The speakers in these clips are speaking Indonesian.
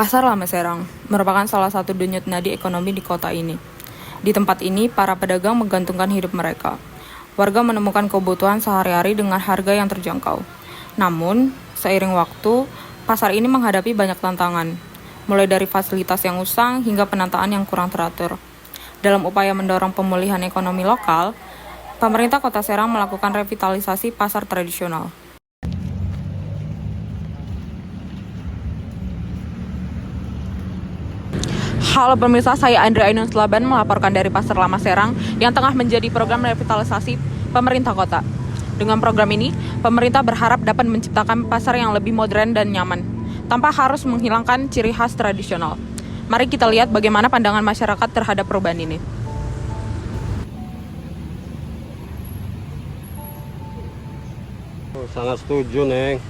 Pasar Lama Serang merupakan salah satu denyut nadi ekonomi di kota ini. Di tempat ini, para pedagang menggantungkan hidup mereka. Warga menemukan kebutuhan sehari-hari dengan harga yang terjangkau. Namun, seiring waktu, pasar ini menghadapi banyak tantangan, mulai dari fasilitas yang usang hingga penataan yang kurang teratur. Dalam upaya mendorong pemulihan ekonomi lokal, pemerintah Kota Serang melakukan revitalisasi pasar tradisional. Halo pemirsa, saya Andrea Ainun Selaban melaporkan dari Pasar Lama Serang yang tengah menjadi program revitalisasi pemerintah kota. Dengan program ini, pemerintah berharap dapat menciptakan pasar yang lebih modern dan nyaman, tanpa harus menghilangkan ciri khas tradisional. Mari kita lihat bagaimana pandangan masyarakat terhadap perubahan ini. Sangat setuju, Neng.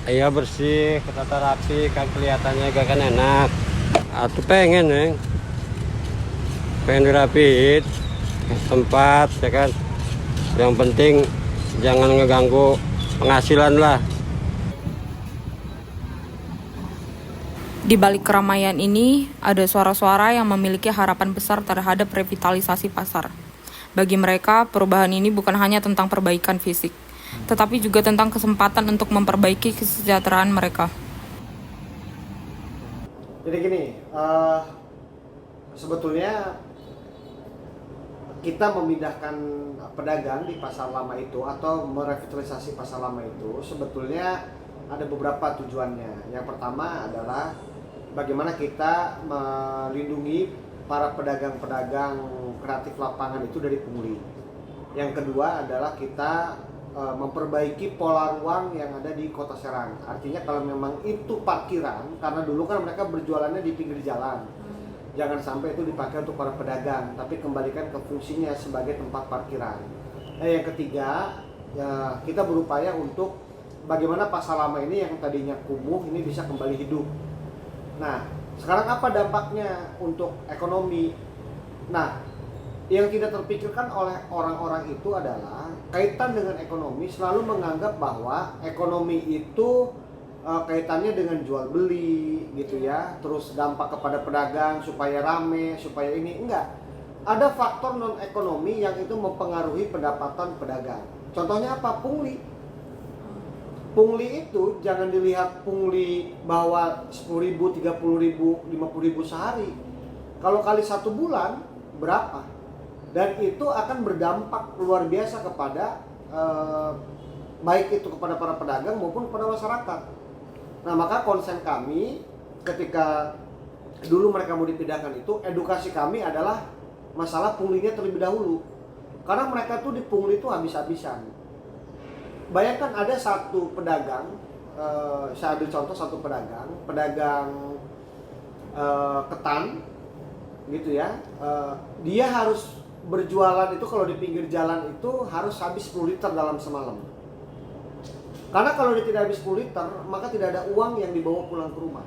Iya bersih, ketata rapi, kan kelihatannya gak kan enak. Aku pengen, Neng. Pengen dirapiin tempat, ya kan. Yang penting jangan ngeganggu penghasilan lah. Di balik keramaian ini, ada suara-suara yang memiliki harapan besar terhadap revitalisasi pasar. Bagi mereka, perubahan ini bukan hanya tentang perbaikan fisik, tetapi juga tentang kesempatan untuk memperbaiki kesejahteraan mereka. Jadi gini, sebetulnya kita memindahkan pedagang di pasar lama itu atau merevitalisasi pasar lama itu sebetulnya ada beberapa tujuannya. Yang pertama adalah bagaimana kita melindungi para pedagang-pedagang kreatif lapangan itu dari pungli. Yang kedua adalah kita memperbaiki pola ruang yang ada di Kota Serang. Artinya kalau memang itu parkiran, karena dulu kan mereka berjualannya di pinggir jalan, jangan sampai itu dipakai untuk para pedagang, tapi kembalikan ke fungsinya sebagai tempat parkiran. Nah, yang ketiga, ya, kita berupaya untuk bagaimana pasar lama ini yang tadinya kumuh ini bisa kembali hidup. Nah, sekarang apa dampaknya untuk ekonomi? Nah, yang tidak terpikirkan oleh orang-orang itu adalah kaitan dengan ekonomi, selalu menganggap bahwa ekonomi itu kaitannya dengan jual beli gitu ya, terus dampak kepada pedagang supaya rame, supaya ini. Enggak. Ada faktor non ekonomi yang itu mempengaruhi pendapatan pedagang. Contohnya apa? Pungli. Pungli itu jangan dilihat pungli bahwa 10.000, 30.000, 50.000 sehari. Kalau kali 1 bulan berapa? Dan itu akan berdampak luar biasa kepada baik itu kepada para pedagang maupun kepada masyarakat. Nah, maka konsen kami ketika dulu mereka mau dipindahkan itu, edukasi kami adalah masalah punglinya terlebih dahulu. Karena mereka tuh dipungli itu habis-habisan. Bayangkan ada satu pedagang, saya ambil contoh satu pedagang ketan gitu ya, dia harus berjualan itu kalau di pinggir jalan itu harus habis 10 liter dalam semalam. Karena kalau dia tidak habis 10 liter, maka tidak ada uang yang dibawa pulang ke rumah.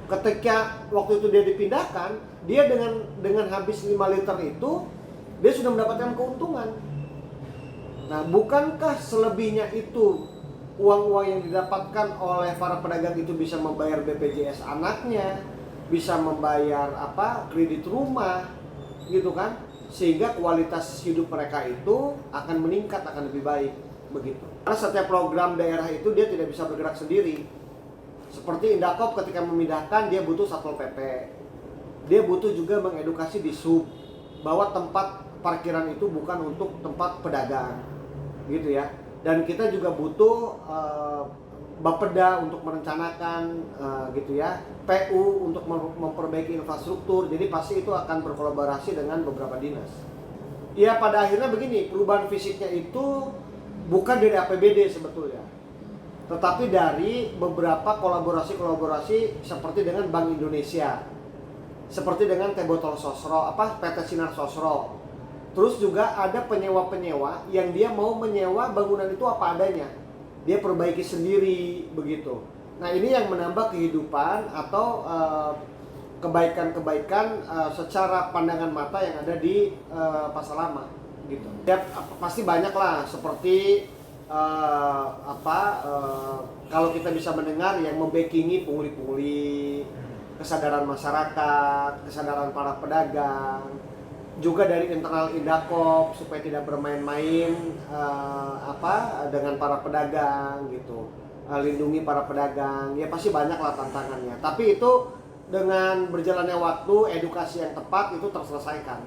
Ketika waktu itu dia dipindahkan, dia dengan habis 5 liter itu, dia sudah mendapatkan keuntungan. Nah, bukankah selebihnya itu uang-uang yang didapatkan oleh para pedagang itu bisa membayar BPJS anaknya, bisa membayar kredit rumah, gitu kan, sehingga kualitas hidup mereka itu akan meningkat, akan lebih baik begitu. Karena setiap program daerah itu dia tidak bisa bergerak sendiri. Seperti Indakop ketika memindahkan, dia butuh Satpol PP, dia butuh juga mengedukasi di sub bahwa tempat parkiran itu bukan untuk tempat pedagang, gitu ya. Dan kita juga butuh Bapeda untuk merencanakan gitu ya, PU untuk memperbaiki infrastruktur. Jadi pasti itu akan berkolaborasi dengan beberapa dinas. Ya, pada akhirnya begini, perubahan fisiknya itu bukan dari APBD sebetulnya, tetapi dari beberapa kolaborasi seperti dengan Bank Indonesia, seperti dengan Tebotol Sosro, PT Sinar Sosro. Terus juga ada penyewa-penyewa yang dia mau menyewa bangunan itu apa adanya, dia perbaiki sendiri begitu. Nah, ini yang menambah kehidupan atau kebaikan-kebaikan secara pandangan mata yang ada di pasar lama gitu. Ya, pasti banyak lah, seperti kalau kita bisa mendengar yang membackingi pungli-pungli kesadaran masyarakat, kesadaran para pedagang, juga dari internal Indakop supaya tidak bermain-main dengan para pedagang gitu, lindungi para pedagang. Ya pasti banyak lah tantangannya, tapi itu dengan berjalannya waktu, edukasi yang tepat itu terselesaikan.